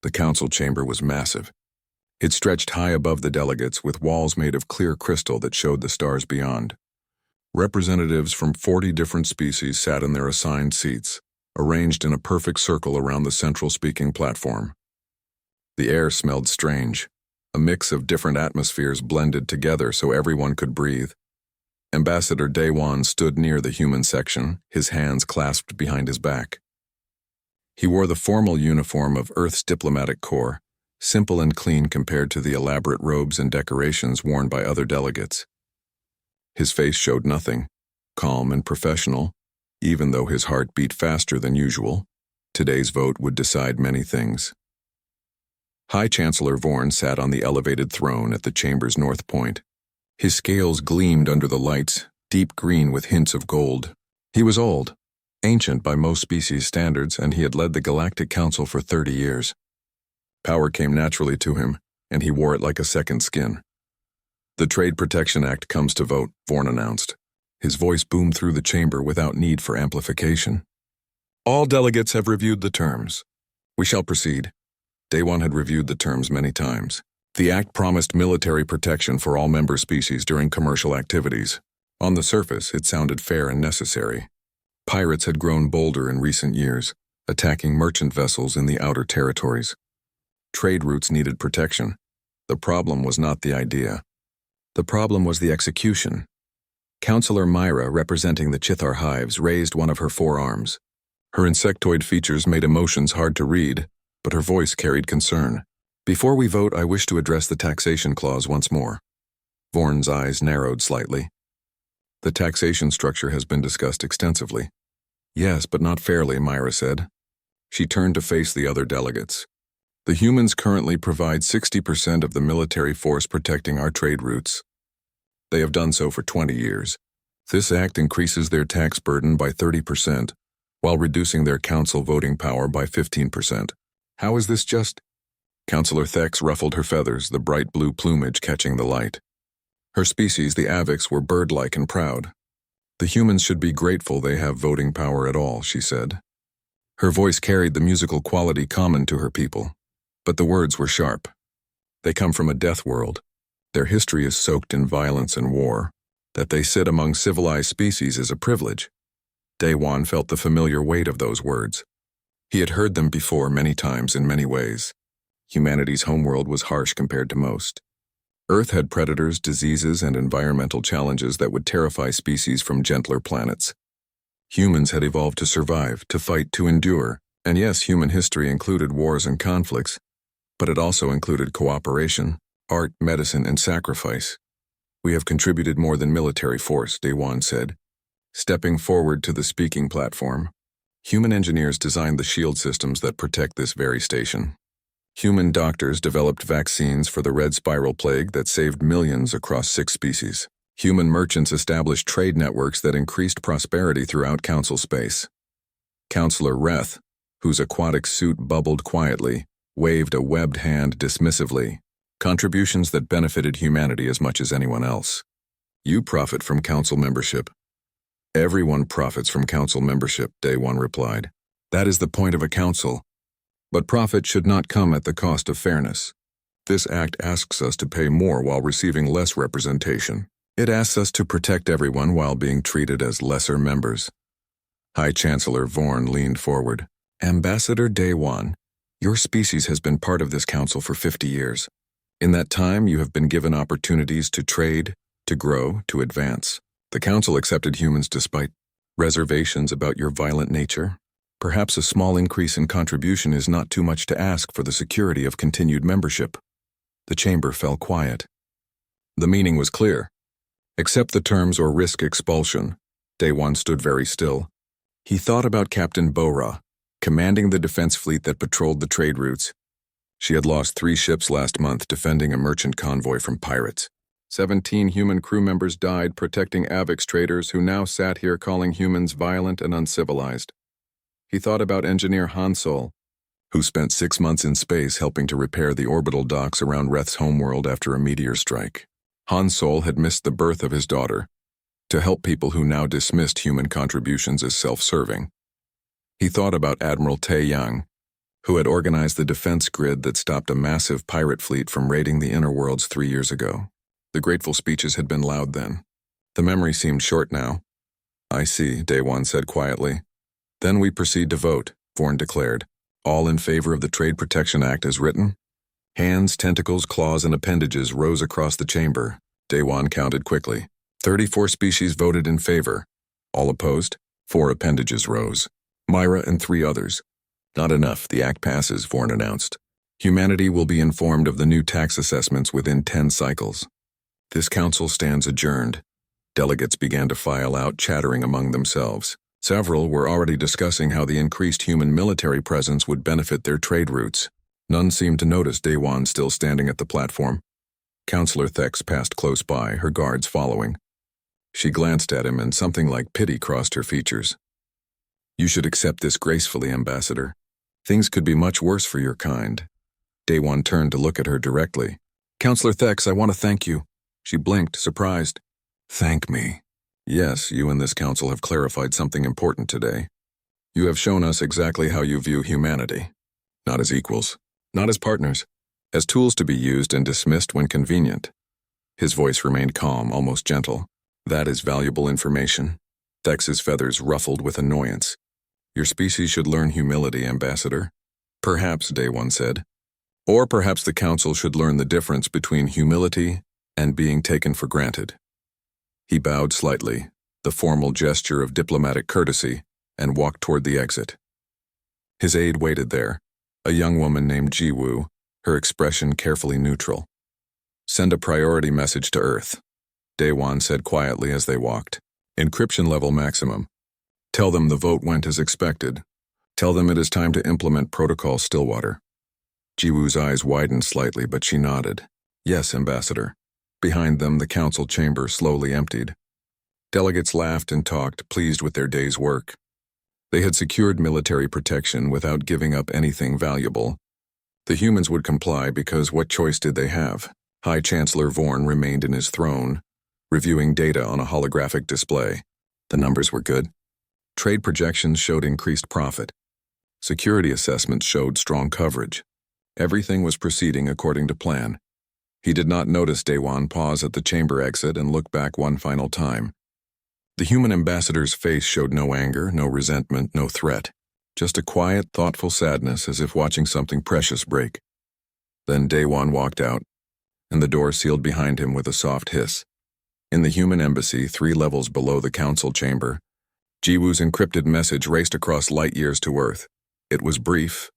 The council chamber was massive. It stretched high above the delegates with walls made of clear crystal that showed the stars beyond. Representatives from 40 different species sat in their assigned seats, arranged in a perfect circle around the central speaking platform. The air smelled strange. A mix of different atmospheres blended together so everyone could breathe. Ambassador Daewon stood near the human section, his hands clasped behind his back. He wore the formal uniform of Earth's diplomatic corps, simple and clean compared to the elaborate robes and decorations worn by other delegates. His face showed nothing, calm and professional, even though his heart beat faster than usual. Today's vote would decide many things. High Chancellor Vorn sat on the elevated throne at the chamber's north point. His scales gleamed under the lights, deep green with hints of gold. He was old, ancient by most species standards, and he had led the Galactic Council for 30 years. Power came naturally to him, and he wore it like a second skin. The Trade Protection Act comes to vote, Vorn announced. His voice boomed through the chamber without need for amplification. All delegates have reviewed the terms. We shall proceed. Daewon had reviewed the terms many times. The act promised military protection for all member species during commercial activities. On the surface, it sounded fair and necessary. Pirates had grown bolder in recent years, attacking merchant vessels in the outer territories. Trade routes needed protection. The problem was not the idea. The problem was the execution. Counselor Myra, representing the Chithar hives, raised one of her forearms. Her insectoid features made emotions hard to read, but her voice carried concern. Before we vote, I wish to address the taxation clause once more. Vorn's eyes narrowed slightly. The taxation structure has been discussed extensively. Yes, but not fairly, Myra said. She turned to face the other delegates. The humans currently provide 60% of the military force protecting our trade routes. They have done so for 20 years. This act increases their tax burden by 30%, while reducing their council voting power by 15%. How is this just? Councillor Thex ruffled her feathers, the bright blue plumage catching the light. Her species, the Avix, were bird-like and proud. The humans should be grateful they have voting power at all, she said. Her voice carried the musical quality common to her people, but the words were sharp. They come from a death world. Their history is soaked in violence and war. That they sit among civilized species is a privilege. Daewon felt the familiar weight of those words. He had heard them before many times in many ways. Humanity's homeworld was harsh compared to most. Earth had predators, diseases, and environmental challenges that would terrify species from gentler planets. Humans had evolved to survive, to fight, to endure, and yes, human history included wars and conflicts, but it also included cooperation, art, medicine, and sacrifice. We have contributed more than military force, Daewon said. Stepping forward to the speaking platform, human engineers designed the shield systems that protect this very station. Human doctors developed vaccines for the red spiral plague that saved millions across 6 species. Human merchants established trade networks that increased prosperity throughout council space. Counselor Reth, whose aquatic suit bubbled quietly, waved a webbed hand dismissively. Contributions that benefited humanity as much as anyone else. You profit from council membership. Everyone profits from council membership, Daewon replied. That is the point of a council. But profit should not come at the cost of fairness. This act asks us to pay more while receiving less representation. It asks us to protect everyone while being treated as lesser members. High Chancellor Vorn leaned forward. Ambassador Daewon, your species has been part of this council for 50 years. In that time, you have been given opportunities to trade, to grow, to advance. The council accepted humans despite reservations about your violent nature. Perhaps a small increase in contribution is not too much to ask for the security of continued membership. The chamber fell quiet. The meaning was clear. Accept the terms or risk expulsion. Daewon stood very still. He thought about Captain Bora, commanding the defense fleet that patrolled the trade routes. She had lost 3 ships last month defending a merchant convoy from pirates. 17 human crew members died protecting Avix traders who now sat here calling humans violent and uncivilized. He thought about engineer Hansol, who spent 6 months in space helping to repair the orbital docks around Reth's homeworld after a meteor strike. Hansol had missed the birth of his daughter to help people who now dismissed human contributions as self-serving. He thought about Admiral Tae Yang, who had organized the defense grid that stopped a massive pirate fleet from raiding the inner worlds 3 years ago. The grateful speeches had been loud then. The memory seemed short now. "I see," Daewon said quietly. "Then we proceed to vote," Vorn declared. "All in favor of the Trade Protection Act as written?" Hands, tentacles, claws, and appendages rose across the chamber. Daewon counted quickly. 34 species voted in favor. All opposed? 4 appendages rose. Myra and 3 others. "Not enough, the act passes," Vorn announced. "Humanity will be informed of the new tax assessments within 10 cycles." This council stands adjourned. Delegates began to file out, chattering among themselves. Several were already discussing how the increased human military presence would benefit their trade routes. None seemed to notice Daewon still standing at the platform. Counselor Thex passed close by, her guards following. She glanced at him and something like pity crossed her features. "You should accept this gracefully, Ambassador. Things could be much worse for your kind." Daewon turned to look at her directly. "Counselor Thex, I want to thank you." She blinked, surprised. "Thank me." "Yes, you and this council have clarified something important today. You have shown us exactly how you view humanity. Not as equals, not as partners, as tools to be used and dismissed when convenient." His voice remained calm, almost gentle. "That is valuable information." Thex's feathers ruffled with annoyance. "Your species should learn humility, Ambassador." "Perhaps," Daewon said. "Or perhaps the council should learn the difference between humility and being taken for granted." He bowed slightly, the formal gesture of diplomatic courtesy, and walked toward the exit. His aide waited there, a young woman named Jiwoo, her expression carefully neutral. "Send a priority message to Earth," Daewon said quietly as they walked. "Encryption level maximum. Tell them the vote went as expected. Tell them it is time to implement Protocol Stillwater." Jiwoo's eyes widened slightly, but she nodded. "Yes, Ambassador." Behind them, the council chamber slowly emptied. Delegates laughed and talked, pleased with their day's work. They had secured military protection without giving up anything valuable. The humans would comply because what choice did they have? High Chancellor Vorn remained in his throne, reviewing data on a holographic display. The numbers were good. Trade projections showed increased profit. Security assessments showed strong coverage. Everything was proceeding according to plan. He did not notice Daewon pause at the chamber exit and look back one final time. The human ambassador's face showed no anger, no resentment, no threat. Just a quiet, thoughtful sadness, as if watching something precious break. Then Daewon walked out, and the door sealed behind him with a soft hiss. In the human embassy, 3 levels below the council chamber, Jiwoo's encrypted message raced across light years to Earth. It was brief,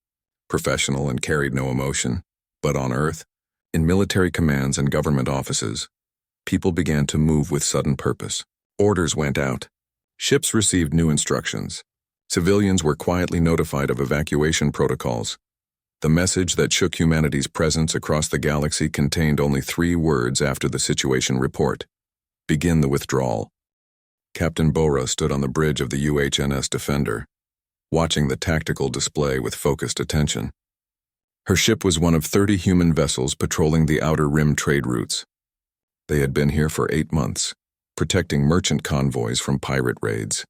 professional, and carried no emotion. But on Earth, in military commands and government offices, people began to move with sudden purpose. Orders went out. Ships received new instructions. Civilians were quietly notified of evacuation protocols. The message that shook humanity's presence across the galaxy contained only 3 words after the situation report: "Begin the withdrawal." Captain Bora stood on the bridge of the UHNS Defender, watching the tactical display with focused attention. Her ship was one of 30 human vessels patrolling the outer rim trade routes. They had been here for 8 months, protecting merchant convoys from pirate raids.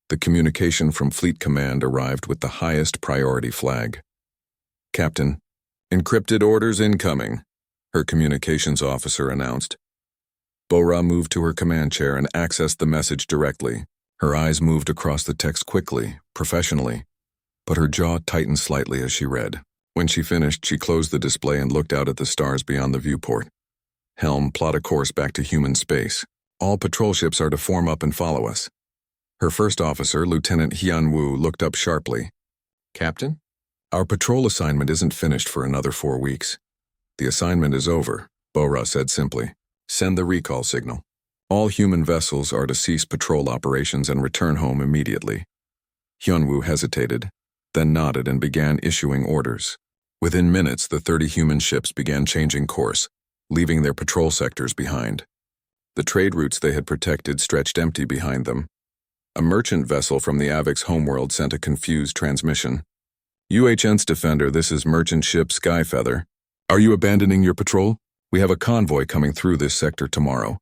The communication from Fleet Command arrived with the highest priority flag. "Captain, encrypted orders incoming," her communications officer announced. Bora moved to her command chair and accessed the message directly. Her eyes moved across the text quickly, professionally, but her jaw tightened slightly as she read. When she finished, she closed the display and looked out at the stars beyond the viewport. "Helm, plot a course back to human space. All patrol ships are to form up and follow us." Her first officer, Lieutenant Hyun-woo, looked up sharply. "Captain? Our patrol assignment isn't finished for another 4 weeks. The assignment is over," Bora said simply. "Send the recall signal. All human vessels are to cease patrol operations and return home immediately." Hyun-woo hesitated, then nodded and began issuing orders. Within minutes, the 30 human ships began changing course, leaving their patrol sectors behind. The trade routes they had protected stretched empty behind them. A merchant vessel from the Avix homeworld sent a confused transmission. "UHN's Defender, this is merchant ship Skyfeather. Are you abandoning your patrol? We have a convoy coming through this sector tomorrow."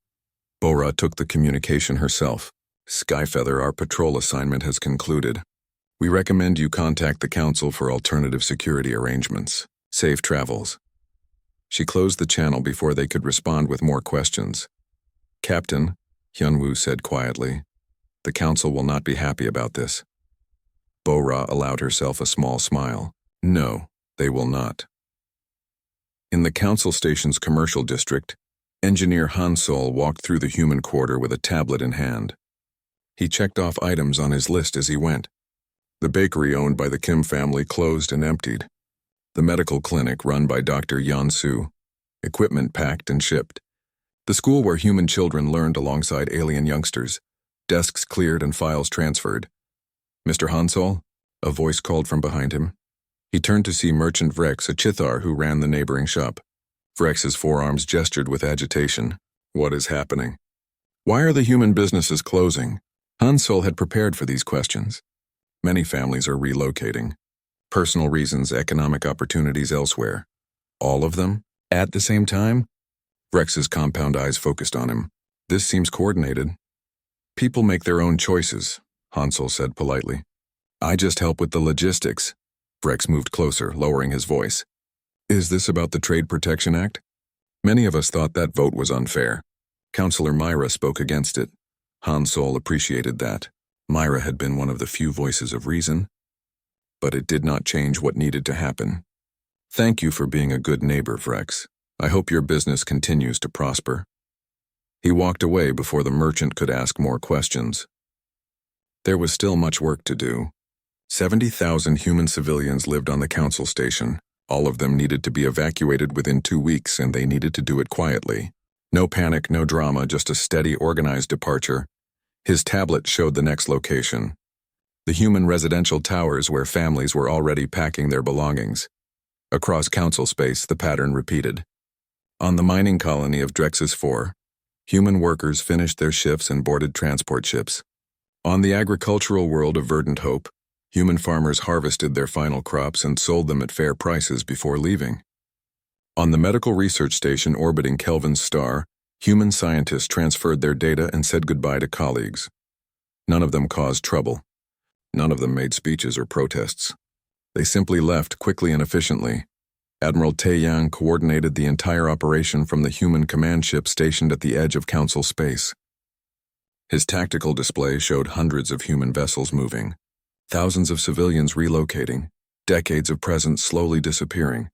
Bora took the communication herself. "Skyfeather, our patrol assignment has concluded. We recommend you contact the Council for alternative security arrangements. Safe travels. She closed the channel before they could respond with more questions. Captain, Hyunwoo said quietly, the Council will not be happy about this. Bo-ra allowed herself a small smile. No, they will not. In the Council Station's commercial district, Engineer Han Sol walked through the human quarter with a tablet in hand. He checked off items on his list as he went. The bakery owned by the Kim family closed and emptied. The medical clinic run by Dr. Yeon-soo. Equipment packed and shipped. The school where human children learned alongside alien youngsters. Desks cleared and files transferred. Mr. Han Sol? A voice called from behind him. He turned to see Merchant Vrex, a Chithar who ran the neighboring shop. Vrex's forearms gestured with agitation. What is happening? Why are the human businesses closing? Han Sol had prepared for these questions. Many families are relocating. Personal reasons, economic opportunities elsewhere. All of them? At the same time? Vrex's compound eyes focused on him. This seems coordinated. People make their own choices, Han Sol said politely. I just help with the logistics. Vrex moved closer, lowering his voice. Is this about the Trade Protection Act? Many of us thought that vote was unfair. Councillor Myra spoke against it. Han Sol appreciated that. Myra had been one of the few voices of reason. But it did not change what needed to happen. Thank you for being a good neighbor, Vrex. I hope your business continues to prosper. He walked away before the merchant could ask more questions. There was still much work to do. 70,000 human civilians lived on the council station. All of them needed to be evacuated within 2 weeks, and they needed to do it quietly. No panic, no drama, just a steady, organized departure. His tablet showed the next location. The human residential towers where families were already packing their belongings. Across council space, the pattern repeated. On the mining colony of Drexus 4, human workers finished their shifts and boarded transport ships. On the agricultural world of Verdant Hope, human farmers harvested their final crops and sold them at fair prices before leaving. On the medical research station orbiting Kelvin's star, human scientists transferred their data and said goodbye to colleagues. None of them caused trouble. None of them made speeches or protests. They simply left quickly and efficiently. Admiral Taeyang coordinated the entire operation from the human command ship stationed at the edge of council space. His tactical display showed hundreds of human vessels moving. Thousands of civilians relocating, decades of presence slowly disappearing.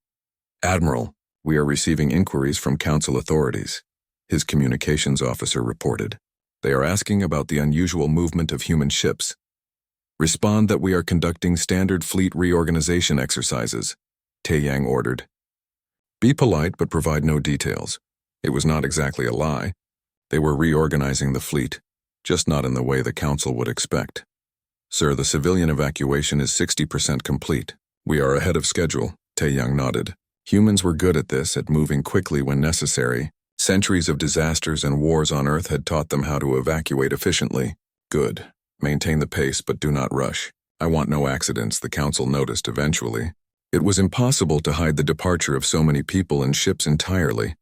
Admiral, we are receiving inquiries from council authorities, his communications officer reported. They are asking about the unusual movement of human ships. Respond that we are conducting standard fleet reorganization exercises, Taeyang ordered. Be polite but provide no details. It was not exactly a lie. They were reorganizing the fleet, just not in the way the council would expect. Sir, the civilian evacuation is 60% complete. We are ahead of schedule, Taeyang nodded. Humans were good at this, at moving quickly when necessary. Centuries of disasters and wars on Earth had taught them how to evacuate efficiently. Good. Maintain the pace, but do not rush. I want no accidents, the council noticed eventually. It was impossible to hide the departure of so many people and ships entirely.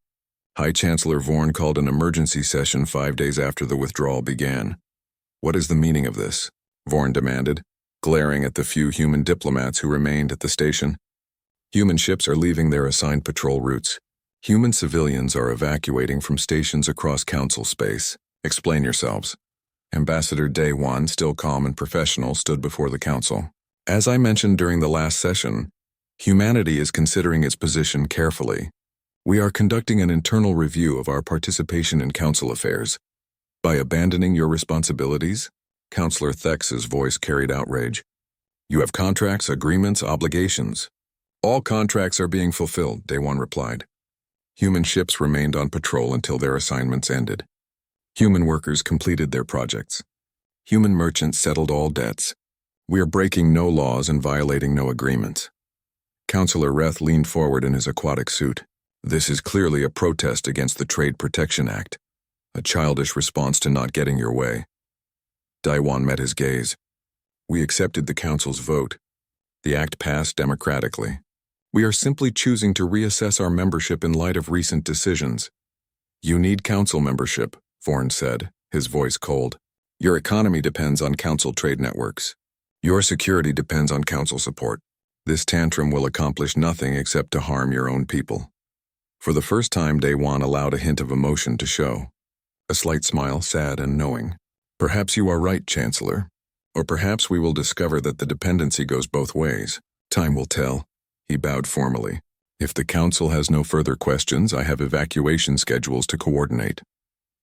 High Chancellor Vorn called an emergency session 5 days after the withdrawal began. What is the meaning of this? Vorn demanded, glaring at the few human diplomats who remained at the station. Human ships are leaving their assigned patrol routes. Human civilians are evacuating from stations across council space. Explain yourselves. Ambassador Daewon, still calm and professional, stood before the council. As I mentioned during the last session, humanity is considering its position carefully. We are conducting an internal review of our participation in council affairs. By abandoning your responsibilities, Councillor Thex's voice carried outrage. You have contracts, agreements, obligations. All contracts are being fulfilled, Daewon replied. Human ships remained on patrol until their assignments ended. Human workers completed their projects. Human merchants settled all debts. We are breaking no laws and violating no agreements. Councillor Reth leaned forward in his aquatic suit. This is clearly a protest against the Trade Protection Act, a childish response to not getting your way. Daewon met his gaze. We accepted the council's vote. The act passed democratically. We are simply choosing to reassess our membership in light of recent decisions. You need council membership, Vorn said, his voice cold. Your economy depends on council trade networks. Your security depends on council support. This tantrum will accomplish nothing except to harm your own people. For the first time, Daewon allowed a hint of emotion to show. A slight smile, sad and knowing. Perhaps you are right, Chancellor. Or perhaps we will discover that the dependency goes both ways. Time will tell. He bowed formally. If the council has no further questions, I have evacuation schedules to coordinate.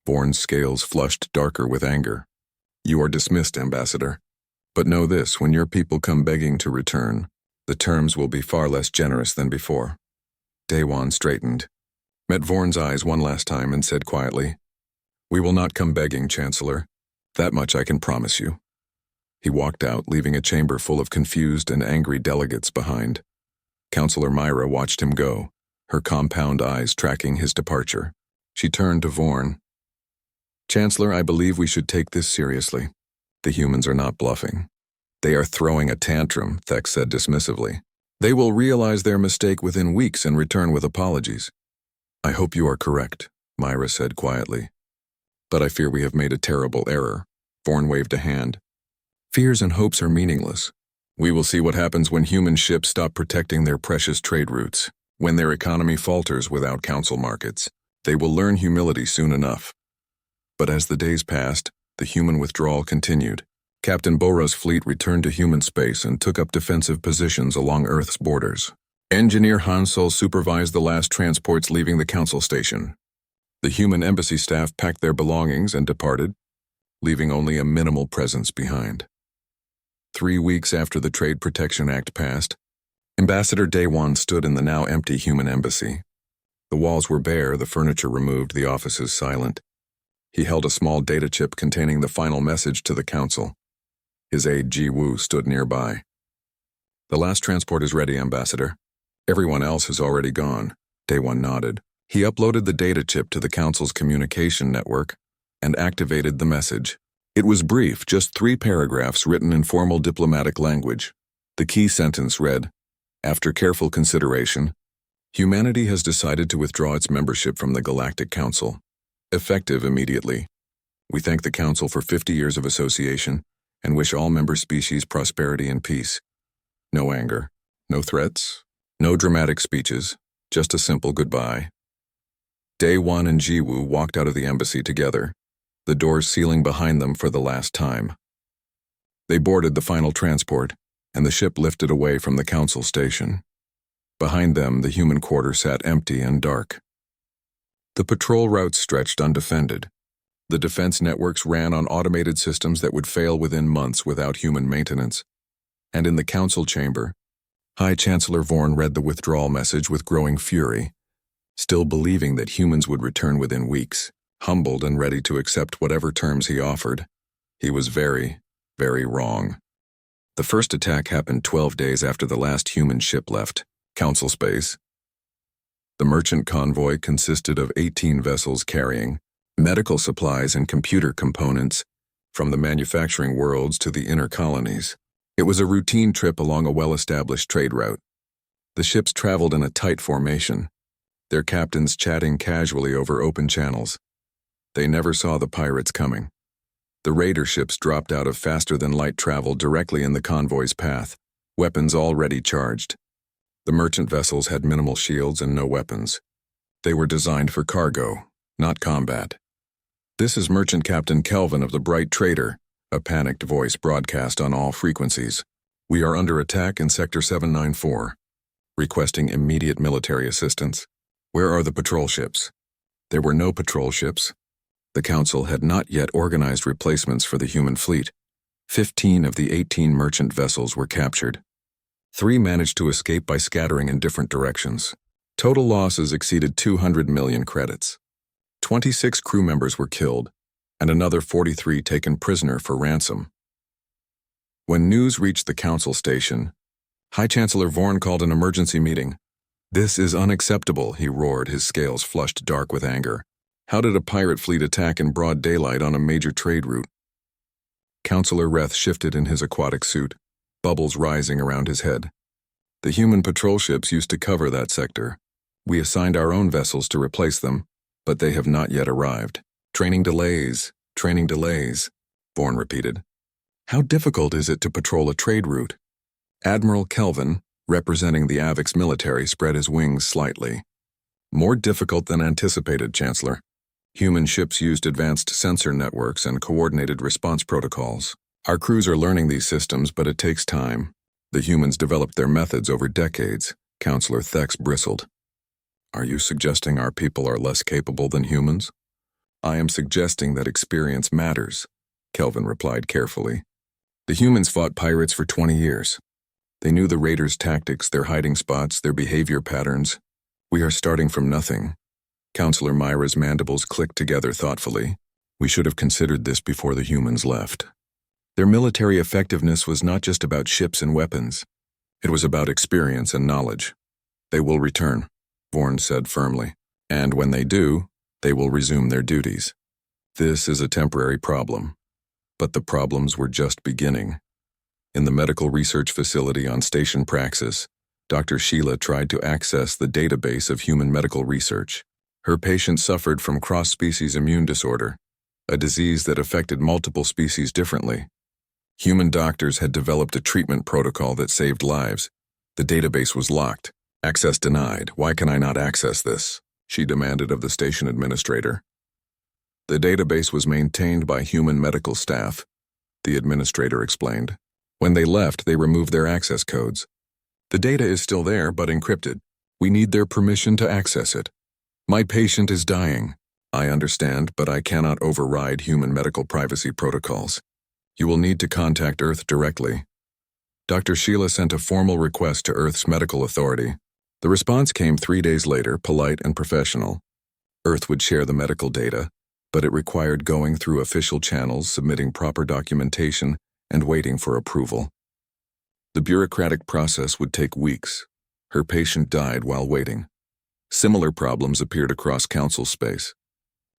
Bourne's scales flushed darker with anger. You are dismissed, Ambassador. But know this, when your people come begging to return, the terms will be far less generous than before. Daewon straightened, met Vorn's eyes one last time and said quietly, We will not come begging, Chancellor. That much I can promise you. He walked out, leaving a chamber full of confused and angry delegates behind. Counselor Myra watched him go, her compound eyes tracking his departure. She turned to Vorn. Chancellor, I believe we should take this seriously. The humans are not bluffing. They are throwing a tantrum, Thex said dismissively. They will realize their mistake within weeks and return with apologies. I hope you are correct, Myra said quietly. But I fear we have made a terrible error. Vorn waved a hand. Fears and hopes are meaningless. We will see what happens when human ships stop protecting their precious trade routes. When their economy falters without council markets, they will learn humility soon enough. But as the days passed, the human withdrawal continued. Captain Bora's fleet returned to human space and took up defensive positions along Earth's borders. Engineer Hansel supervised the last transports leaving the council station. The human embassy staff packed their belongings and departed, leaving only a minimal presence behind. 3 weeks after the Trade Protection Act passed, Ambassador Daewon stood in the now empty human embassy. The walls were bare, the furniture removed, the offices silent. He held a small data chip containing the final message to the council. His aide Ji Woo stood nearby. The last transport is ready, Ambassador. Everyone else has already gone. Daewon nodded. He uploaded the data chip to the council's communication network and activated the message. It was brief, just 3 paragraphs written in formal diplomatic language. The key sentence read, After careful consideration, humanity has decided to withdraw its membership from the Galactic Council. Effective immediately. We thank the Council for 50 years of association and wish all member species prosperity and peace. No anger, no threats, no dramatic speeches, just a simple goodbye. Daewon and Jiwoo walked out of the embassy together, the doors sealing behind them for the last time. They boarded the final transport, and the ship lifted away from the council station. Behind them, the human quarter sat empty and dark. The patrol routes stretched undefended. The defense networks ran on automated systems that would fail within months without human maintenance. And in the council chamber, High Chancellor Vorn read the withdrawal message with growing fury, still believing that humans would return within weeks, humbled and ready to accept whatever terms he offered. He was very, very wrong. The first attack happened 12 days after the last human ship left council space. The merchant convoy consisted of 18 vessels carrying medical supplies and computer components from the manufacturing worlds to the inner colonies. It was a routine trip along a well-established trade route. The ships traveled in a tight formation, their captains chatting casually over open channels. They never saw the pirates coming. The raider ships dropped out of faster-than-light travel directly in the convoy's path, weapons already charged. The merchant vessels had minimal shields and no weapons. They were designed for cargo, not combat. This is Merchant Captain Kelvin of the Bright Trader, a panicked voice broadcast on all frequencies. We are under attack in Sector 794, requesting immediate military assistance. Where are the patrol ships? There were no patrol ships. The Council had not yet organized replacements for the human fleet. 15 of the 18 merchant vessels were captured. 3 managed to escape by scattering in different directions. Total losses exceeded 200 million credits. 26 crew members were killed, and another 43 taken prisoner for ransom. When news reached the council station, High Chancellor Vorn called an emergency meeting. This is unacceptable, he roared, his scales flushed dark with anger. How did a pirate fleet attack in broad daylight on a major trade route? Councillor Reth shifted in his aquatic suit, bubbles rising around his head. The human patrol ships used to cover that sector. We assigned our own vessels to replace them, but they have not yet arrived. Training delays, Vorn repeated. How difficult is it to patrol a trade route? Admiral Kelvin, representing the Avix military, spread his wings slightly. More difficult than anticipated, Chancellor. Human ships used advanced sensor networks and coordinated response protocols. Our crews are learning these systems, but it takes time. The humans developed their methods over decades. Counselor Thex bristled. Are you suggesting our people are less capable than humans? I am suggesting that experience matters, Kelvin replied carefully. The humans fought pirates for 20 years. They knew the raiders' tactics, their hiding spots, their behavior patterns. We are starting from nothing. Counselor Myra's mandibles clicked together thoughtfully. We should have considered this before the humans left. Their military effectiveness was not just about ships and weapons. It was about experience and knowledge. They will return, Vorn said firmly. And when they do, they will resume their duties. This is a temporary problem. But the problems were just beginning. In the medical research facility on Station Praxis, Dr. Sheila tried to access the database of human medical research. Her patient suffered from cross-species immune disorder, a disease that affected multiple species differently. Human doctors had developed a treatment protocol that saved lives. The database was locked. Access denied. Why can I not access this? She demanded of the station administrator. The database was maintained by human medical staff, the administrator explained. When they left, they removed their access codes. The data is still there, but encrypted. We need their permission to access it. My patient is dying. I understand, but I cannot override human medical privacy protocols. You will need to contact Earth directly. Dr. Sheila sent a formal request to Earth's medical authority. The response came 3 days later, polite and professional. Earth would share the medical data, but it required going through official channels, submitting proper documentation, and waiting for approval. The bureaucratic process would take weeks. Her patient died while waiting. Similar problems appeared across Council space.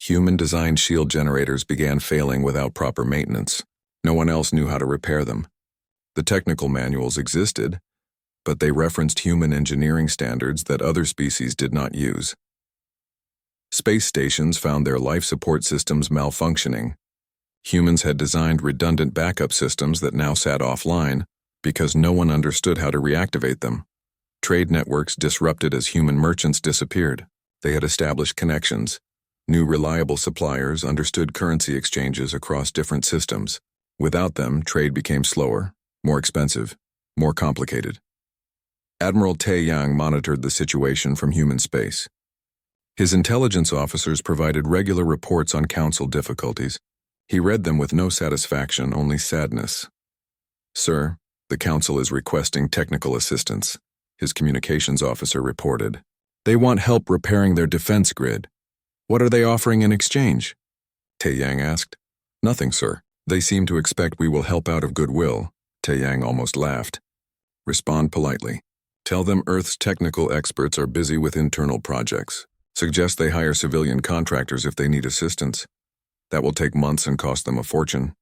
Human-designed shield generators began failing without proper maintenance. No one else knew how to repair them. The technical manuals existed, but they referenced human engineering standards that other species did not use. Space stations found their life support systems malfunctioning. Humans had designed redundant backup systems that now sat offline because no one understood how to reactivate them. Trade networks disrupted as human merchants disappeared. They had established connections. New reliable suppliers understood currency exchanges across different systems. Without them, trade became slower, more expensive, more complicated. Admiral Tae-Yang monitored the situation from human space. His intelligence officers provided regular reports on Council difficulties. He read them with no satisfaction, only sadness. Sir, the Council is requesting technical assistance, his communications officer reported. They want help repairing their defense grid. What are they offering in exchange? Tae-Yang asked. Nothing, sir. They seem to expect we will help out of goodwill. Tae-Yang almost laughed. Respond politely. Tell them Earth's technical experts are busy with internal projects. Suggest they hire civilian contractors if they need assistance. That will take months and cost them a fortune.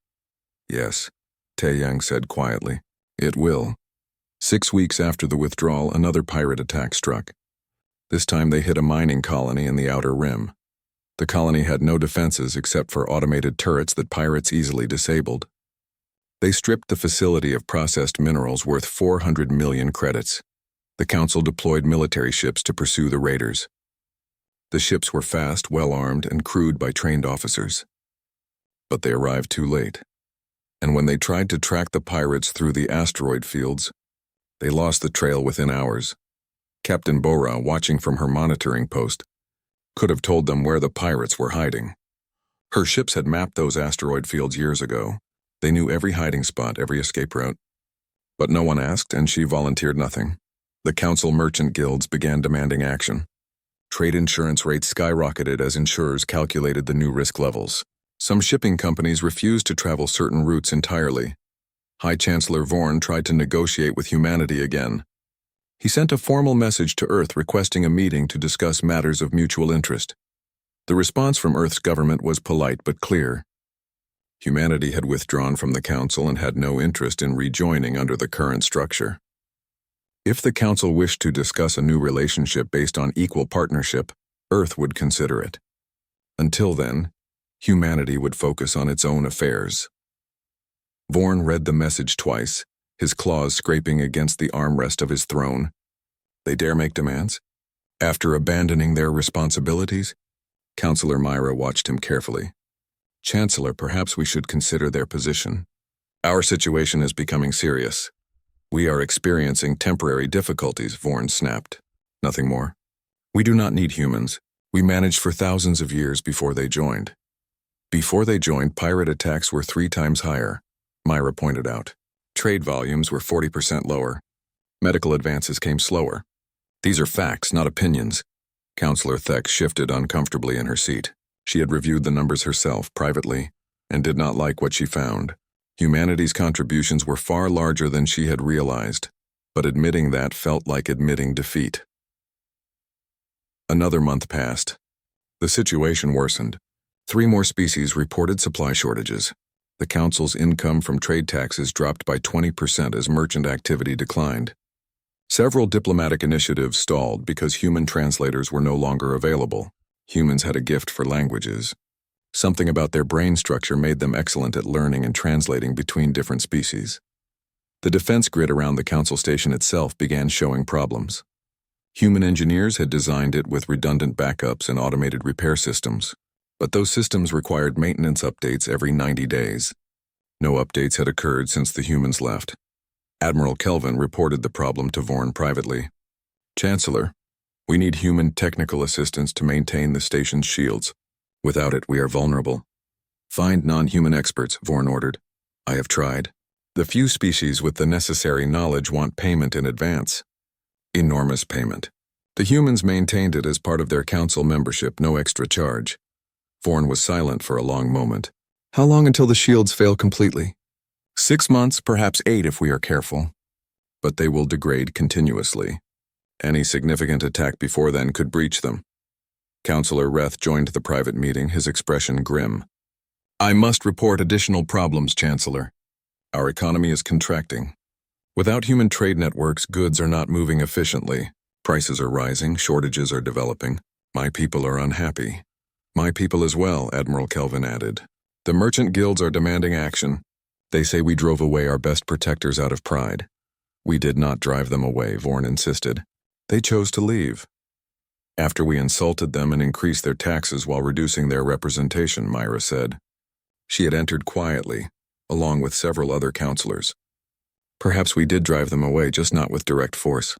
Yes, Tae-Yang said quietly. It will. 6 weeks after the withdrawal, another pirate attack struck. This time they hit a mining colony in the Outer Rim. The colony had no defenses except for automated turrets that pirates easily disabled. They stripped the facility of processed minerals worth 400 million credits. The Council deployed military ships to pursue the raiders. The ships were fast, well-armed, and crewed by trained officers. But they arrived too late. And when they tried to track the pirates through the asteroid fields, they lost the trail within hours. Captain Bora, watching from her monitoring post, could have told them where the pirates were hiding. Her ships had mapped those asteroid fields years ago. They knew every hiding spot, every escape route. But no one asked, and she volunteered nothing. The Council merchant guilds began demanding action. Trade insurance rates skyrocketed as insurers calculated the new risk levels. Some shipping companies refused to travel certain routes entirely. High Chancellor Vorn tried to negotiate with humanity again. He sent a formal message to Earth requesting a meeting to discuss matters of mutual interest. The response from Earth's government was polite but clear. Humanity had withdrawn from the Council and had no interest in rejoining under the current structure. If the Council wished to discuss a new relationship based on equal partnership, Earth would consider it. Until then, humanity would focus on its own affairs. Vorn read the message twice, his claws scraping against the armrest of his throne. They dare make demands? After abandoning their responsibilities? Counselor Myra watched him carefully. Chancellor, perhaps we should consider their position. Our situation is becoming serious. We are experiencing temporary difficulties, Vorn snapped. Nothing more. We do not need humans. We managed for thousands of years before they joined. Before they joined, pirate attacks were 3 times higher, Myra pointed out. Trade volumes were 40% lower. Medical advances came slower. These are facts, not opinions. Counselor Theck shifted uncomfortably in her seat. She had reviewed the numbers herself, privately, and did not like what she found. Humanity's contributions were far larger than she had realized, but admitting that felt like admitting defeat. Another month passed. The situation worsened. 3 more species reported supply shortages. The Council's income from trade taxes dropped by 20% as merchant activity declined. Several diplomatic initiatives stalled because human translators were no longer available. Humans had a gift for languages. Something about their brain structure made them excellent at learning and translating between different species. The defense grid around the Council station itself began showing problems. Human engineers had designed it with redundant backups and automated repair systems, but those systems required maintenance updates every 90 days. No updates had occurred since the humans left. Admiral Kelvin reported the problem to Vorn privately. Chancellor, we need human technical assistance to maintain the station's shields. Without it, we are vulnerable. Find non-human experts, Vorn ordered. I have tried. The few species with the necessary knowledge want payment in advance. Enormous payment. The humans maintained it as part of their council membership, no extra charge. Vorn was silent for a long moment. How long until the shields fail completely? 6 months, perhaps 8 if we are careful. But they will degrade continuously. Any significant attack before then could breach them. Counselor Reth joined the private meeting, his expression grim. I must report additional problems, Chancellor. Our economy is contracting. Without human trade networks, goods are not moving efficiently. Prices are rising, shortages are developing. My people are unhappy. My people as well, Admiral Kelvin added. The merchant guilds are demanding action. They say we drove away our best protectors out of pride. We did not drive them away, Vorn insisted. They chose to leave. After we insulted them and increased their taxes while reducing their representation, Myra said. She had entered quietly, along with several other counselors. Perhaps we did drive them away, just not with direct force.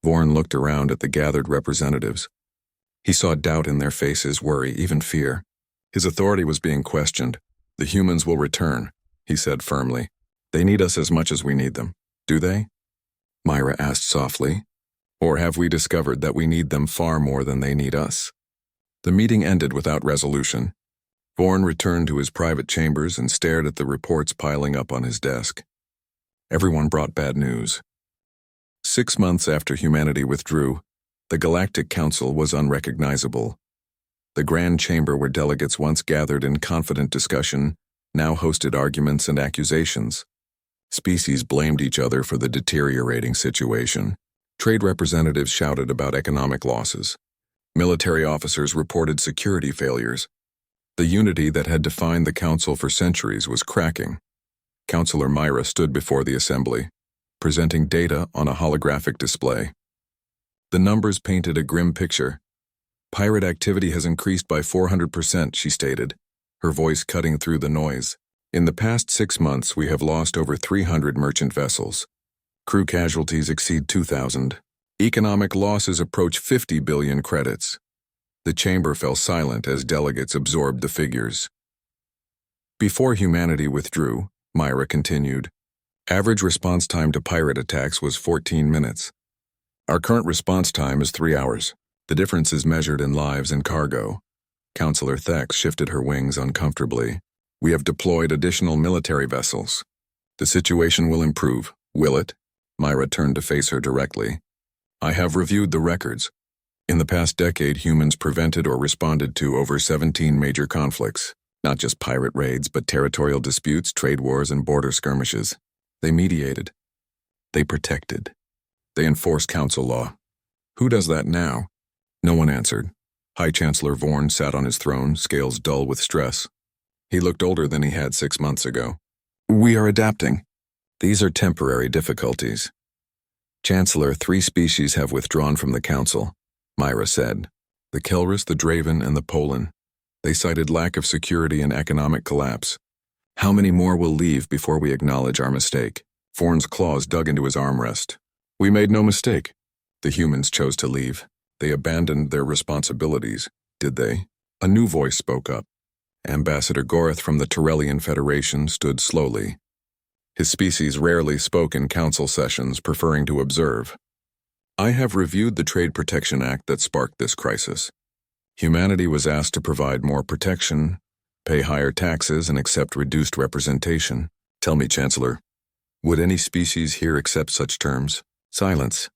Vorn looked around at the gathered representatives. He saw doubt in their faces, worry, even fear. His authority was being questioned. The humans will return, he said firmly. They need us as much as we need them. Do they? Myra asked softly. Or have we discovered that we need them far more than they need us? The meeting ended without resolution. Vorn returned to his private chambers and stared at the reports piling up on his desk. Everyone brought bad news. 6 months after humanity withdrew, the Galactic Council was unrecognizable. The Grand Chamber where delegates once gathered in confident discussion now hosted arguments and accusations. Species blamed each other for the deteriorating situation. Trade representatives shouted about economic losses. Military officers reported security failures. The unity that had defined the Council for centuries was cracking. Counselor Myra stood before the assembly, presenting data on a holographic display. The numbers painted a grim picture. Pirate activity has increased by 400%, she stated, her voice cutting through the noise. In the past 6 months, we have lost over 300 merchant vessels. Crew casualties exceed 2,000. Economic losses approach 50 billion credits. The chamber fell silent as delegates absorbed the figures. Before humanity withdrew, Myra continued, average response time to pirate attacks was 14 minutes. Our current response time is 3 hours. The difference is measured in lives and cargo. Counselor Thex shifted her wings uncomfortably. We have deployed additional military vessels. The situation will improve, will it? Myra turned to face her directly. I have reviewed the records. In the past decade, humans prevented or responded to over 17 major conflicts. Not just pirate raids, but territorial disputes, trade wars, and border skirmishes. They mediated. They protected. They enforced council law. Who does that now? No one answered. High Chancellor Vorn sat on his throne, scales dull with stress. He looked older than he had 6 months ago. We are adapting. These are temporary difficulties. Chancellor, 3 species have withdrawn from the council, Myra said. The Kelris, the Draven, and the Polan. They cited lack of security and economic collapse. How many more will leave before we acknowledge our mistake? Forn's claws dug into his armrest. We made no mistake. The humans chose to leave. They abandoned their responsibilities, did they? A new voice spoke up. Ambassador Goreth from the Torellian Federation stood slowly. His species rarely spoke in council sessions, preferring to observe. I have reviewed the Trade Protection Act that sparked this crisis. Humanity was asked to provide more protection, pay higher taxes, and accept reduced representation. Tell me, Chancellor, would any species here accept such terms? Silence.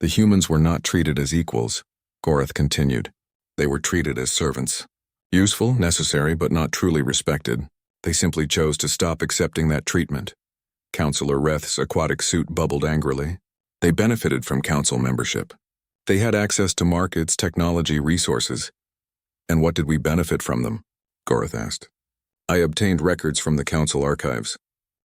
The humans were not treated as equals, Goreth continued. They were treated as servants. Useful, necessary, but not truly respected. They simply chose to stop accepting that treatment. Councillor Reth's aquatic suit bubbled angrily. They benefited from council membership. They had access to markets, technology, resources. And what did we benefit from them? Goreth asked. I obtained records from the council archives.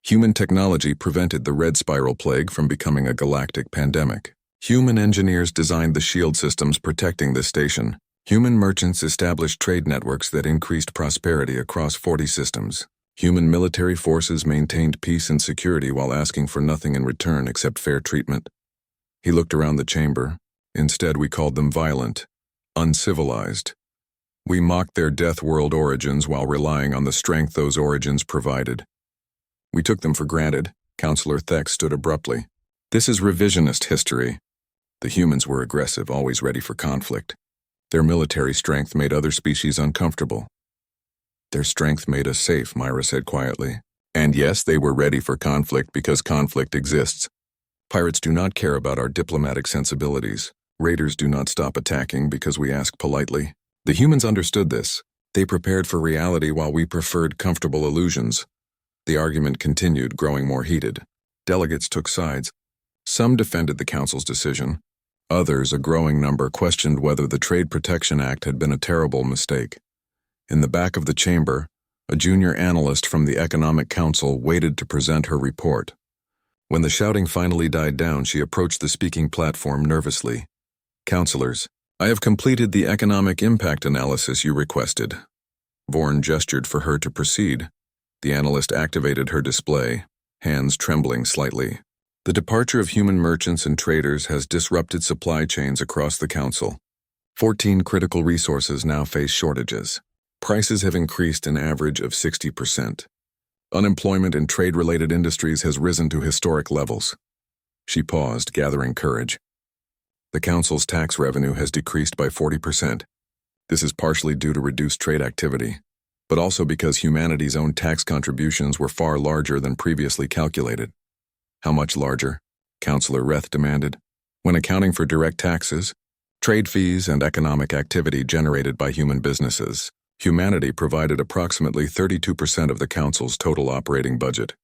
Human technology prevented the red spiral plague from becoming a galactic pandemic. Human engineers designed the shield systems protecting this station. Human merchants established trade networks that increased prosperity across 40 systems. Human military forces maintained peace and security while asking for nothing in return except fair treatment. He looked around the chamber. Instead, we called them violent, uncivilized. We mocked their death world origins while relying on the strength those origins provided. We took them for granted. Councillor Thex stood abruptly. This is revisionist history. The humans were aggressive, always ready for conflict. Their military strength made other species uncomfortable. Their strength made us safe, Myra said quietly. And yes, they were ready for conflict because conflict exists. Pirates do not care about our diplomatic sensibilities. Raiders do not stop attacking because we ask politely. The humans understood this. They prepared for reality while we preferred comfortable illusions. The argument continued, growing more heated. Delegates took sides. Some defended the council's decision. Others, a growing number, questioned whether the Trade Protection Act had been a terrible mistake. In the back of the chamber, a junior analyst from the Economic Council waited to present her report. When the shouting finally died down, she approached the speaking platform nervously. Councilors, I have completed the economic impact analysis you requested. Vorn gestured for her to proceed. The analyst activated her display, hands trembling slightly. The departure of human merchants and traders has disrupted supply chains across the council. 14 critical resources now face shortages. Prices have increased an average of 60%. Unemployment in trade-related industries has risen to historic levels. She paused, gathering courage. The council's tax revenue has decreased by 40%. This is partially due to reduced trade activity, but also because humanity's own tax contributions were far larger than previously calculated. How much larger? Councillor Reth demanded. When accounting for direct taxes, trade fees, and economic activity generated by human businesses, humanity provided approximately 32% of the council's total operating budget.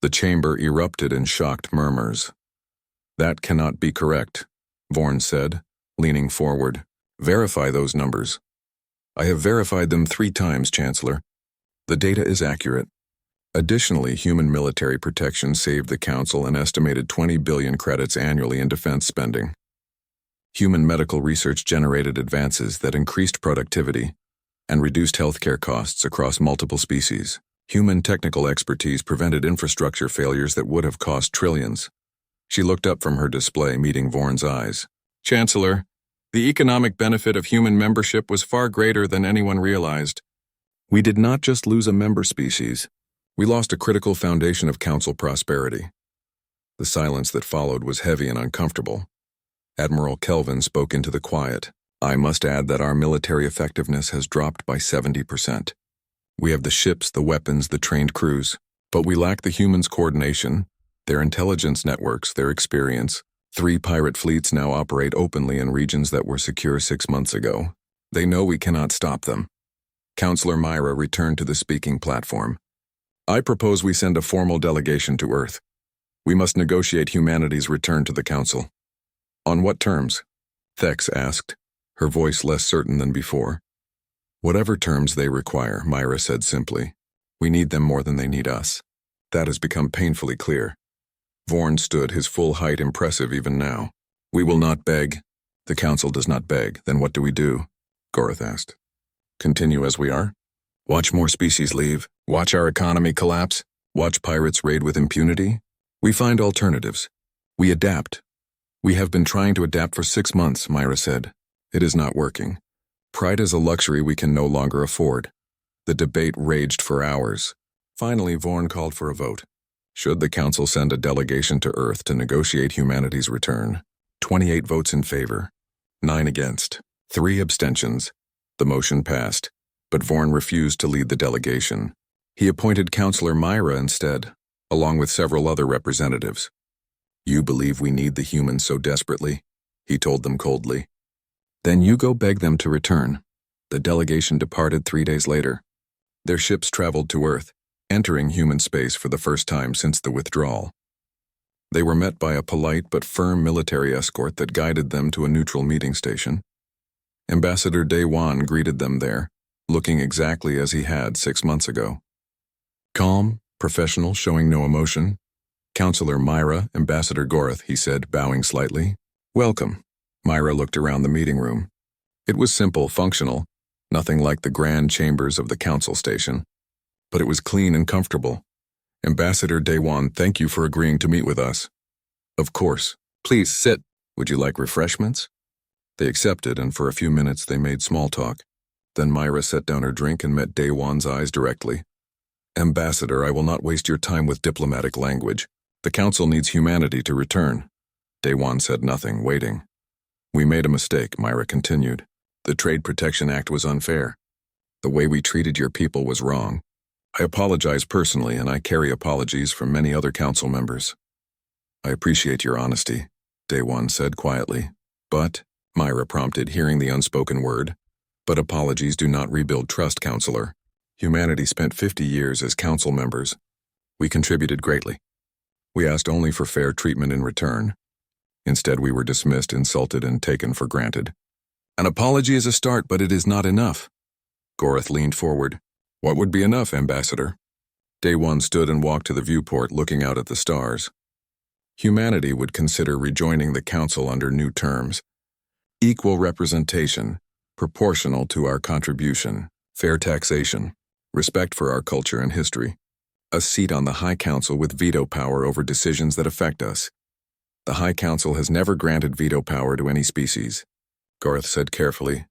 The chamber erupted in shocked murmurs. That cannot be correct, Vorn said, leaning forward. Verify those numbers. I have verified them 3 times, Chancellor. The data is accurate. Additionally, human military protection saved the Council an estimated 20 billion credits annually in defense spending. Human medical research generated advances that increased productivity and reduced healthcare costs across multiple species. Human technical expertise prevented infrastructure failures that would have cost trillions. She looked up from her display, meeting Vorn's eyes. Chancellor, the economic benefit of human membership was far greater than anyone realized. We did not just lose a member species. We lost a critical foundation of council prosperity. The silence that followed was heavy and uncomfortable. Admiral Kelvin spoke into the quiet. I must add that our military effectiveness has dropped by 70%. We have the ships, the weapons, the trained crews, but we lack the humans' coordination, their intelligence networks, their experience. 3 pirate fleets now operate openly in regions that were secure 6 months ago. They know we cannot stop them. Councillor Myra returned to the speaking platform. I propose we send a formal delegation to Earth. We must negotiate humanity's return to the Council. On what terms? Thex asked, her voice less certain than before. Whatever terms they require, Myra said simply. We need them more than they need us. That has become painfully clear. Vorn stood, his full height impressive even now. We will not beg. The council does not beg. Then what do we do? Gorth asked. Continue as we are? Watch more species leave? Watch our economy collapse? Watch pirates raid with impunity? We find alternatives. We adapt. We have been trying to adapt for 6 months, Myra said. It is not working. Pride is a luxury we can no longer afford. The debate raged for hours. Finally, Vorn called for a vote. Should the council send a delegation to Earth to negotiate humanity's return? 28 votes in favor, 9 against, 3 abstentions. The motion passed, but Vorn refused to lead the delegation. He appointed Councillor Myra instead, along with several other representatives. You believe we need the humans so desperately? He told them coldly. Then you go beg them to return. The delegation departed 3 days later. Their ships traveled to Earth, entering human space for the first time since the withdrawal. They were met by a polite but firm military escort that guided them to a neutral meeting station. Ambassador Daewon greeted them there, looking exactly as he had 6 months ago. Calm, professional, showing no emotion. Councillor Myra, Ambassador Gorth, he said, bowing slightly. Welcome. Myra looked around the meeting room. It was simple, functional, nothing like the grand chambers of the council station. But it was clean and comfortable. Ambassador Daewon, thank you for agreeing to meet with us. Of course. Please sit. Would you like refreshments? They accepted, and for a few minutes they made small talk. Then Myra set down her drink and met Daewon's eyes directly. Ambassador, I will not waste your time with diplomatic language. The council needs humanity to return. Daewon said nothing, waiting. We made a mistake, Myra continued. The Trade Protection Act was unfair. The way we treated your people was wrong. I apologize personally, and I carry apologies from many other council members. I appreciate your honesty, Daewon said quietly. But, Myra prompted, hearing the unspoken word. But apologies do not rebuild trust, Counselor. Humanity spent 50 years as council members. We contributed greatly. We asked only for fair treatment in return. Instead, we were dismissed, insulted, and taken for granted. An apology is a start, but it is not enough. Gorth leaned forward. What would be enough, Ambassador? Daewon stood and walked to the viewport, looking out at the stars. Humanity would consider rejoining the council under new terms. Equal representation, proportional to our contribution, fair taxation, respect for our culture and history, a seat on the High Council with veto power over decisions that affect us. The High Council has never granted veto power to any species. Gorth said carefully.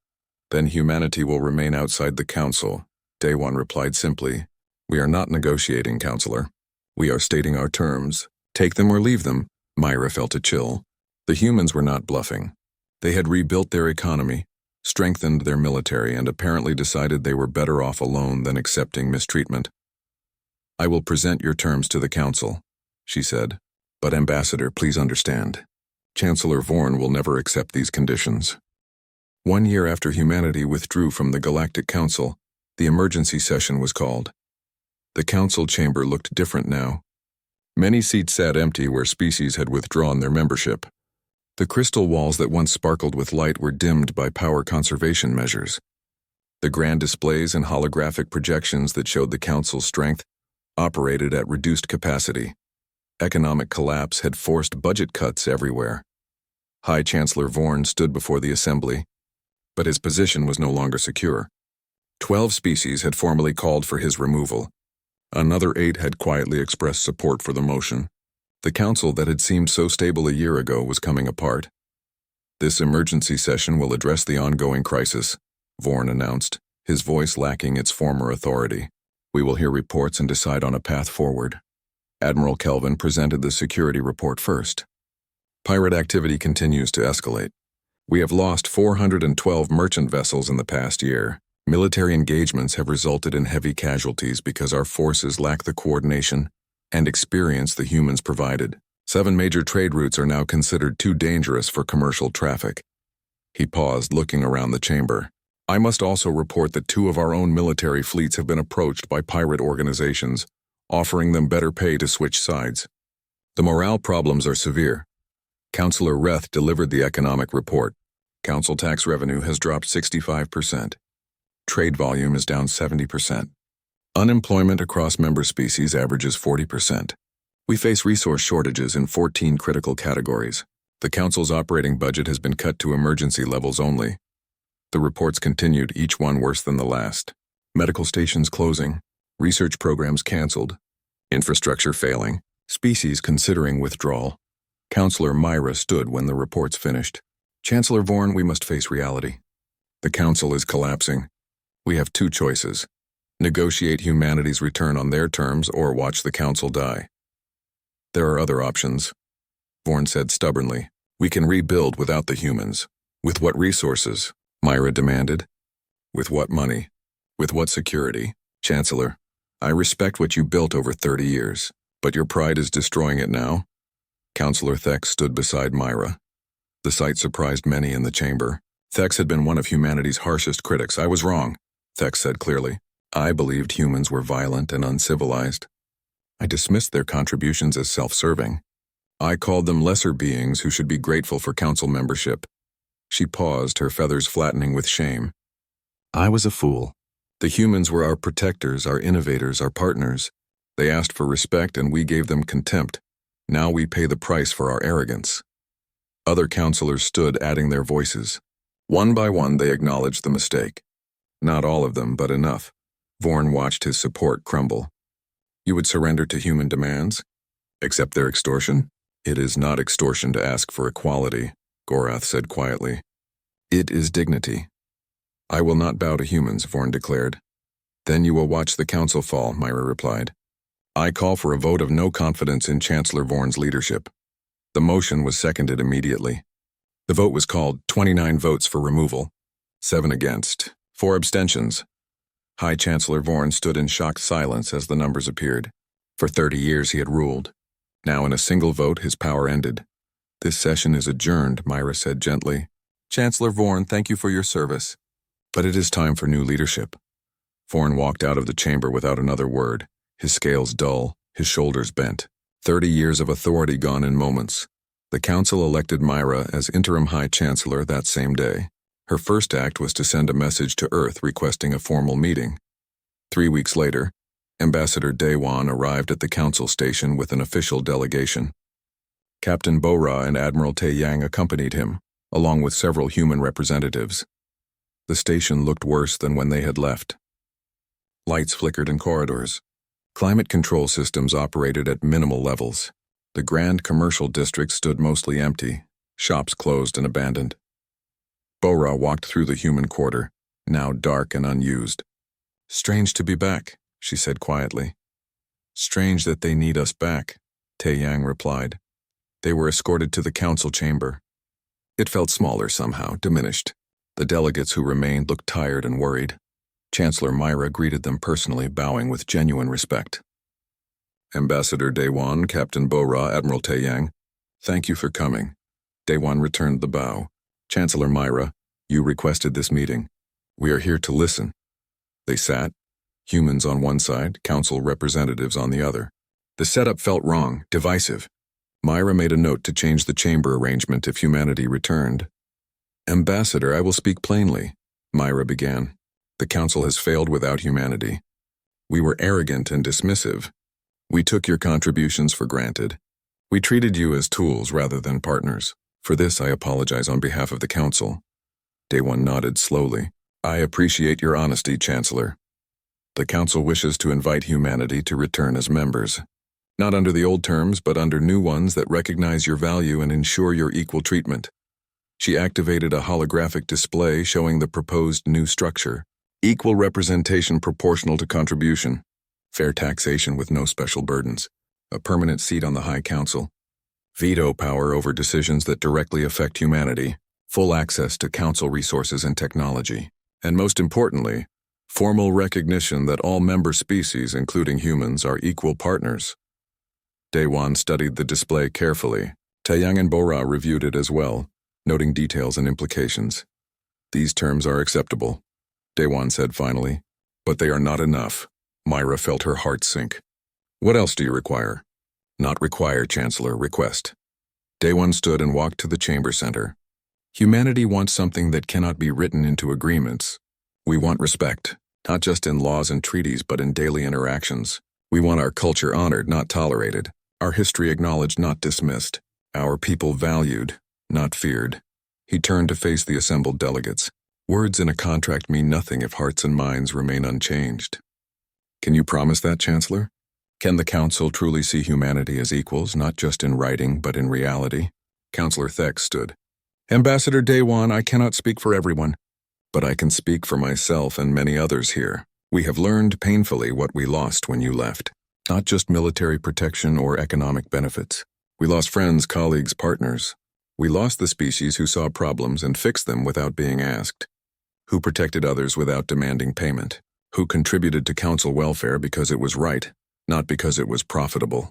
Then humanity will remain outside the council. Daewon replied simply. We are not negotiating, Counselor. We are stating our terms. Take them or leave them. Myra felt a chill. The humans were not bluffing. They had rebuilt their economy, strengthened their military, and apparently decided they were better off alone than accepting mistreatment. I will present your terms to the council, she said. But Ambassador, please understand. Chancellor Vorn will never accept these conditions. 1 year after humanity withdrew from the Galactic Council, the emergency session was called. The council chamber looked different now. Many seats sat empty where species had withdrawn their membership. The crystal walls that once sparkled with light were dimmed by power conservation measures. The grand displays and holographic projections that showed the council's strength operated at reduced capacity. Economic collapse had forced budget cuts everywhere. High Chancellor Vorn stood before the assembly, but his position was no longer secure. 12 species had formally called for his removal. Another 8 had quietly expressed support for the motion. The council that had seemed so stable a year ago was coming apart. This emergency session will address the ongoing crisis, Vorn announced, his voice lacking its former authority. We will hear reports and decide on a path forward. Admiral Kelvin presented the security report first. Pirate activity continues to escalate. We have lost 412 merchant vessels in the past year. Military engagements have resulted in heavy casualties because our forces lack the coordination and experience the humans provided. 7 major trade routes are now considered too dangerous for commercial traffic. He paused, looking around the chamber. I must also report that 2 of our own military fleets have been approached by pirate organizations, offering them better pay to switch sides. The morale problems are severe. Councillor Reth delivered the economic report. Council tax revenue has dropped 65%. Trade volume is down 70%. Unemployment across member species averages 40%. We face resource shortages in 14 critical categories. The Council's operating budget has been cut to emergency levels only. The reports continued, each one worse than the last. Medical stations closing, research programs canceled, infrastructure failing, species considering withdrawal. Counselor Myra stood when the reports finished. Chancellor Vorn, we must face reality. The Council is collapsing. We have two choices: negotiate humanity's return on their terms or watch the Council die. There are other options, Vorn said stubbornly. We can rebuild without the humans. With what resources? Myra demanded. With what money? With what security? Chancellor, I respect what you built over 30 years, but your pride is destroying it now. Counselor Thex stood beside Myra. The sight surprised many in the chamber. Thex had been one of humanity's harshest critics. I was wrong, Thex said clearly. I believed humans were violent and uncivilized. I dismissed their contributions as self-serving. I called them lesser beings who should be grateful for council membership. She paused, her feathers flattening with shame. I was a fool. The humans were our protectors, our innovators, our partners. They asked for respect and we gave them contempt. Now we pay the price for our arrogance. Other counselors stood, adding their voices. One by one they acknowledged the mistake. Not all of them, but enough. Vorn watched his support crumble. You would surrender to human demands? Accept their extortion? It is not extortion to ask for equality, Gorath said quietly. It is dignity. I will not bow to humans, Vorn declared. Then you will watch the council fall, Myra replied. I call for a vote of no confidence in Chancellor Vorn's leadership. The motion was seconded immediately. The vote was called 29 votes for removal, 7 against, 4 abstentions. High Chancellor Vorn stood in shocked silence as the numbers appeared. For 30 years he had ruled. Now in a single vote his power ended. This session is adjourned, Myra said gently. Chancellor Vorn, thank you for your service. But it is time for new leadership. Vorn walked out of the chamber without another word, his scales dull, his shoulders bent. 30 years of authority gone in moments. The council elected Myra as interim High Chancellor that same day. Her first act was to send a message to Earth requesting a formal meeting. 3 weeks later, Ambassador Daewon arrived at the council station with an official delegation. Captain Bora and Admiral Tae-Yang accompanied him, along with several human representatives. The station looked worse than when they had left. Lights flickered in corridors. Climate control systems operated at minimal levels. The grand commercial district stood mostly empty, shops closed and abandoned. Bora walked through the human quarter, now dark and unused. Strange to be back, she said quietly. Strange that they need us back, Tae-Yang replied. They were escorted to the council chamber. It felt smaller somehow, diminished. The delegates who remained looked tired and worried. Chancellor Myra greeted them personally, bowing with genuine respect. Ambassador Daewon, Captain Bora, Admiral Tae-Yang, thank you for coming. Daewon returned the bow. Chancellor Myra, you requested this meeting. We are here to listen. They sat, humans on one side, council representatives on the other. The setup felt wrong, divisive. Myra made a note to change the chamber arrangement if humanity returned. Ambassador, I will speak plainly, Myra began. The council has failed without humanity. We were arrogant and dismissive. We took your contributions for granted. We treated you as tools rather than partners. For this, I apologize on behalf of the council. Daewon nodded slowly. I appreciate your honesty, Chancellor. The council wishes to invite humanity to return as members. Not under the old terms, but under new ones that recognize your value and ensure your equal treatment. She activated a holographic display showing the proposed new structure. Equal representation proportional to contribution. Fair taxation with no special burdens. A permanent seat on the High Council. Veto power over decisions that directly affect humanity. Full access to council resources and technology. And most importantly, formal recognition that all member species, including humans, are equal partners. Daewon studied the display carefully. Tae-Yang and Bora reviewed it as well, noting details and implications. These terms are acceptable, Daewon said finally, but they are not enough. Myra felt her heart sink. What else do you require? Not require, Chancellor, request. Daewon stood and walked to the chamber center. Humanity wants something that cannot be written into agreements. We want respect. not just in laws and treaties but in daily interactions. We want our culture honored, not tolerated, our history acknowledged, not dismissed, our people valued, not feared. He turned to face the assembled delegates. Words in a contract mean nothing if hearts and minds remain unchanged. Can you promise that, Chancellor? Can the Council truly see humanity as equals, not just in writing but in reality? Councillor Thex stood. Ambassador Daewon, I cannot speak for everyone, but I can speak for myself and many others here. We have learned painfully what we lost when you left. Not just military protection or economic benefits. We lost friends, colleagues, partners. We lost the species who saw problems and fixed them without being asked. Who protected others without demanding payment. Who contributed to council welfare because it was right, not because it was profitable.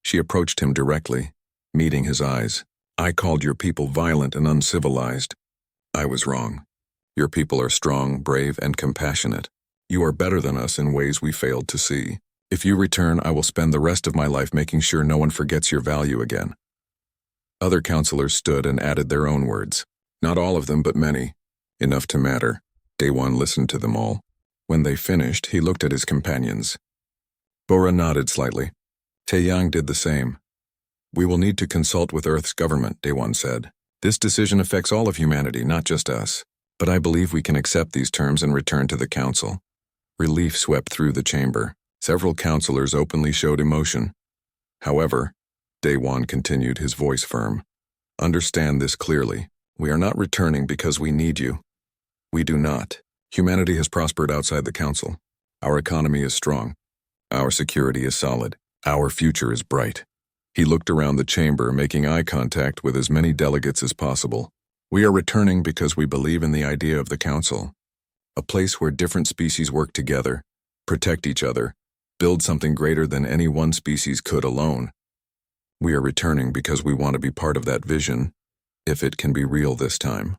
She approached him directly, meeting his eyes. I called your people violent and uncivilized. I was wrong. Your people are strong, brave, and compassionate. You are better than us in ways we failed to see. If you return, I will spend the rest of my life making sure no one forgets your value again. Other councillors stood and added their own words. Not all of them, but many. Enough to matter. Daewon listened to them all. When they finished, he looked at his companions. Bora nodded slightly. Taeyang did the same. We will need to consult with Earth's government, Daewon said. This decision affects all of humanity, not just us. But I believe we can accept these terms and return to the council. Relief swept through the chamber. Several councillors openly showed emotion. However, Daewon continued, his voice firm. Understand this clearly. We are not returning because we need you. We do not. Humanity has prospered outside the council. Our economy is strong. Our security is solid. Our future is bright. He looked around the chamber, making eye contact with as many delegates as possible. We are returning because we believe in the idea of the council. A place where different species work together, protect each other, build something greater than any one species could alone. We are returning because we want to be part of that vision, if it can be real this time.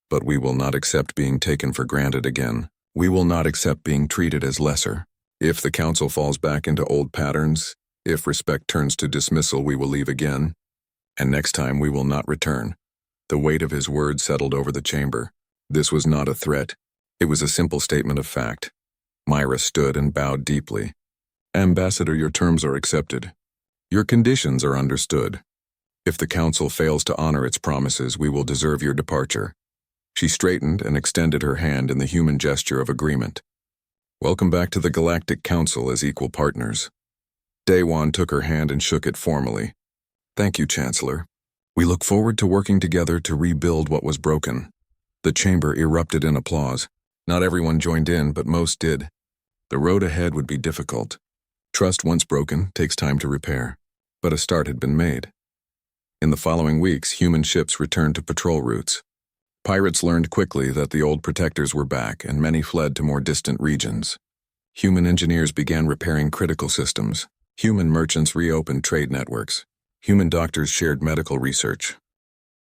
But we will not accept being taken for granted again. We will not accept being treated as lesser. If the council falls back into old patterns, if respect turns to dismissal, we will leave again. And next time we will not return. The weight of his words settled over the chamber. This was not a threat. It was a simple statement of fact. Myra stood and bowed deeply. Ambassador, your terms are accepted. Your conditions are understood. If the council fails to honor its promises, we will deserve your departure. She straightened and extended her hand in the human gesture of agreement. Welcome back to the Galactic Council as equal partners. Daewon took her hand and shook it formally. Thank you, Chancellor. We look forward to working together to rebuild what was broken. The chamber erupted in applause. Not everyone joined in, but most did. The road ahead would be difficult. Trust once broken takes time to repair, but a start had been made. In the following weeks, human ships returned to patrol routes. Pirates learned quickly that the old protectors were back, and many fled to more distant regions. Human engineers began repairing critical systems. Human merchants reopened trade networks. Human doctors shared medical research.